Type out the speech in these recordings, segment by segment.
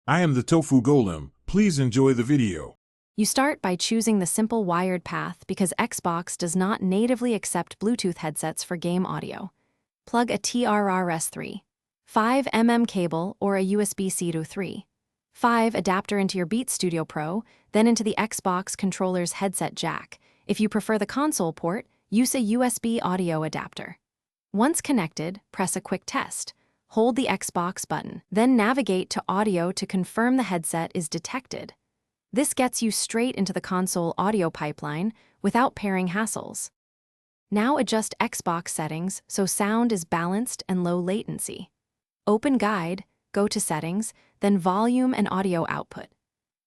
I am the Tofu Golem. Please enjoy the video. You start by choosing the simple wired path because Xbox does not natively accept Bluetooth headsets for game audio. Plug a TRRS-3, 5mm cable or a USB-C to 3.5 adapter into your Beat Studio Pro, then into the Xbox controller's headset jack. If you prefer the console port, use a USB audio adapter. Once connected, press a quick test. Hold the Xbox button, then navigate to audio to confirm the headset is detected. This gets you straight into the console audio pipeline without pairing hassles. Now adjust Xbox settings so sound is balanced and low latency. Open Guide, go to Settings, then Volume and Audio Output.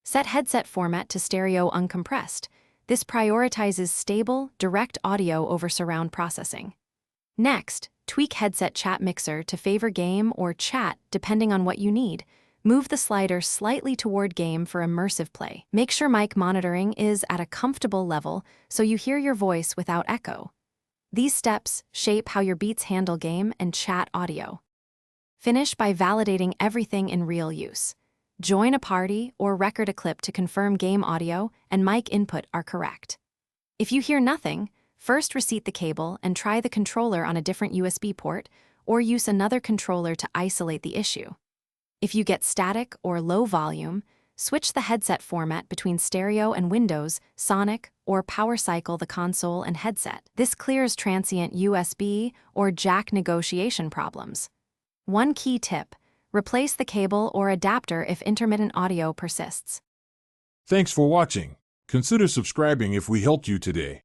Set headset format to stereo uncompressed. This prioritizes stable, direct audio over surround processing. Next, tweak headset chat mixer to favor game or chat depending on what you need. Move the slider slightly toward game for immersive play. Make sure mic monitoring is at a comfortable level so you hear your voice without echo. These steps shape how your Beats handle game and chat audio. Finish by validating everything in real use. Join a party or record a clip to confirm game audio and mic input are correct. If you hear nothing, first reset the cable and try the controller on a different USB port or use another controller to isolate the issue. If you get static or low volume, switch the headset format between stereo and Windows, Sonic, or power cycle the console and headset. This clears transient USB or jack negotiation problems. One key tip: replace the cable or adapter if intermittent audio persists. Thanks for watching. Consider subscribing if we helped you today.